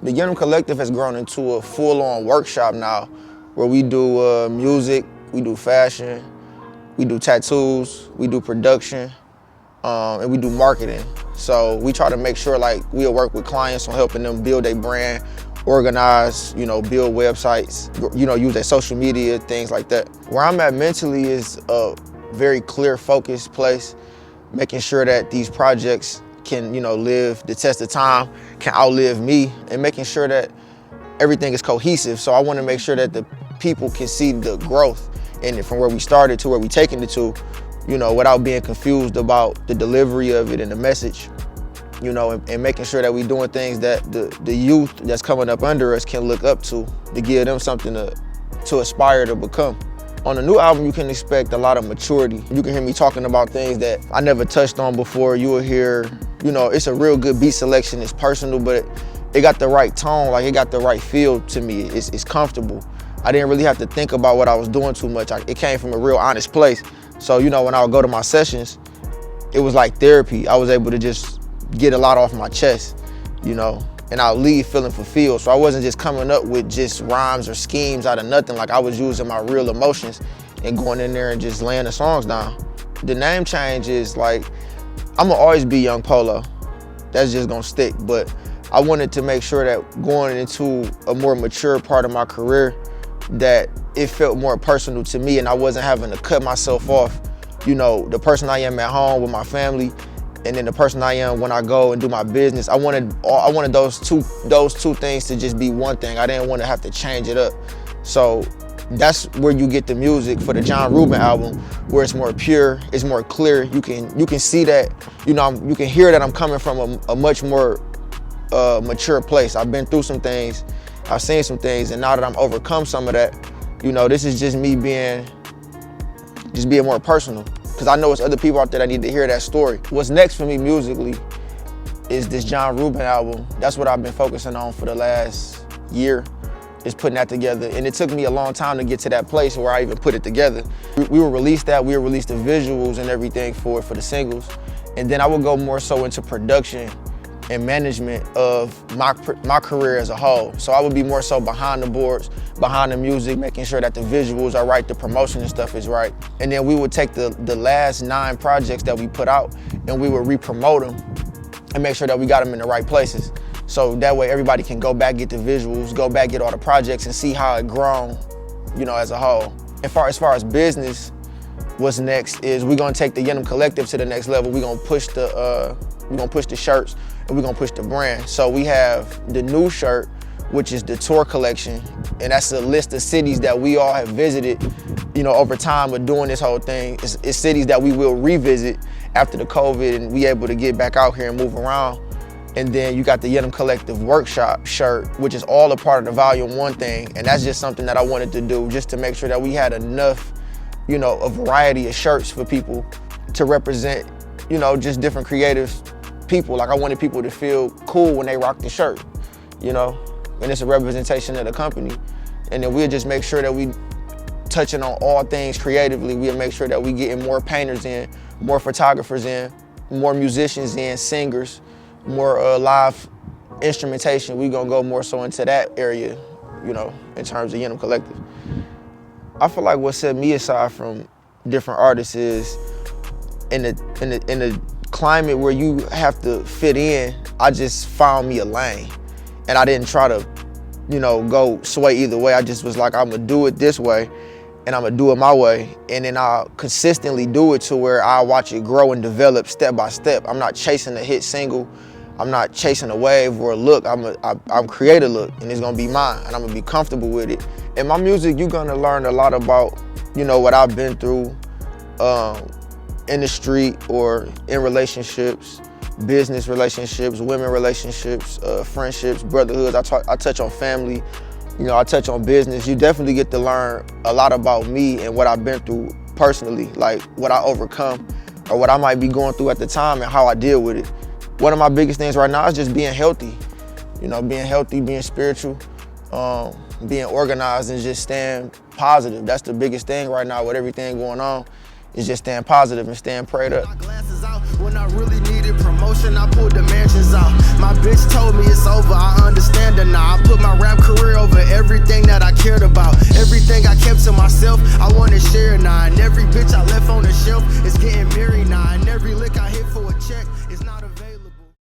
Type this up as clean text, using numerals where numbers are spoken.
The Yenom Collective has grown into a full-on workshop now where we do music, we do fashion, we do tattoos, we do production, and we do marketing. So we try to make sure like we'll work with clients on helping them build a brand, organize, build websites, use their social media, things like that. Where I'm at mentally is a very clear, focused place, making sure that these projects can, live the test of time, can outlive me, and making sure that everything is cohesive. So I want to make sure that the people can see the growth in it from where we started to where we taking it to, without being confused about the delivery of it and the message, and making sure that we're doing things that the youth that's coming up under us can look up to give them something to aspire to become. On the new album, you can expect a lot of maturity. You can hear me talking about things that I never touched on before. You will hear, it's a real good beat selection. It's personal, but it got the right tone, like it got the right feel to me. It's comfortable. I didn't really have to think about what I was doing too much. It came from a real honest place. So, when I would go to my sessions, it was like therapy. I was able to just get a lot off my chest, and I'll leave feeling fulfilled. So I wasn't just coming up with just rhymes or schemes out of nothing. Like I was using my real emotions and going in there and just laying the songs down. The name change is like, I'm gonna always be Young Polo. That's just gonna stick. But I wanted to make sure that going into a more mature part of my career, that it felt more personal to me and I wasn't having to cut myself off, the person I am at home with my family, and then the person I am when I go and do my business. I wanted those two things to just be one thing. I didn't want to have to change it up. So that's where you get the music for the John Rubin album, where it's more pure, it's more clear. You can see that, you can hear that I'm coming from a much more mature place. I've been through some things, I've seen some things, and now that I'm overcome some of that, this is just me being more personal. Because I know it's other people out there that need to hear that story. What's next for me musically is this John Rubin album. That's what I've been focusing on for the last year, is putting that together. And it took me a long time to get to that place where I even put it together. We will release that, we will release the visuals and everything for the singles. And then I will go more so into production and management of my career as a whole. So I would be more so behind the boards, behind the music, making sure that the visuals are right, the promotion and stuff is right. And then we would take the last 9 projects that we put out and we would re-promote them and make sure that we got them in the right places. So that way everybody can go back, get the visuals, go back, get all the projects and see how it grown, as a whole. As far as business, what's next is we're gonna take the Yenom Collective to the next level. We're gonna push the shirts, and we're gonna push the brand. So we have the new shirt, which is the tour collection, and that's a list of cities that we all have visited, over time of doing this whole thing. It's cities that we will revisit after the COVID and we able to get back out here and move around. And then you got the Yenom Collective Workshop shirt, which is all a part of the Volume 1 thing, and that's just something that I wanted to do just to make sure that we had enough, a variety of shirts for people to represent, just different creative people. Like I wanted people to feel cool when they rock the shirt, and it's a representation of the company. And then we'll just make sure that we touching on all things creatively. We'll make sure that we getting more painters in, more photographers in, more musicians in, singers, more live instrumentation. We gonna go more so into that area, in terms of Yenom Collective. I feel like what set me aside from different artists is in the climate where you have to fit in, I just found me a lane. And I didn't try to, go sway either way. I just was like, I'm gonna do it this way and I'm gonna do it my way. And then I'll consistently do it to where I'll watch it grow and develop step by step. I'm not chasing a hit single. I'm not chasing a wave or a look. I'm create a look and it's gonna be mine and I'm gonna be comfortable with it. In my music, you're gonna learn a lot about, what I've been through in the street or in relationships, business relationships, women relationships, friendships, brotherhoods. I touch on family, I touch on business. You definitely get to learn a lot about me and what I've been through personally, like what I overcome or what I might be going through at the time and how I deal with it. One of my biggest things right now is just being healthy, being healthy, being spiritual, being organized and just staying positive. That's the biggest thing right now with everything going on, is just staying positive and staying prayed up. When I really needed promotion, I pulled the mansions out. My bitch told me it's over, I understand her now. I put my rap career over everything that I cared about. Everything I kept to myself, I wanna share now. And every bitch I left on the shelf is getting married now. And every lick I hit for a check is not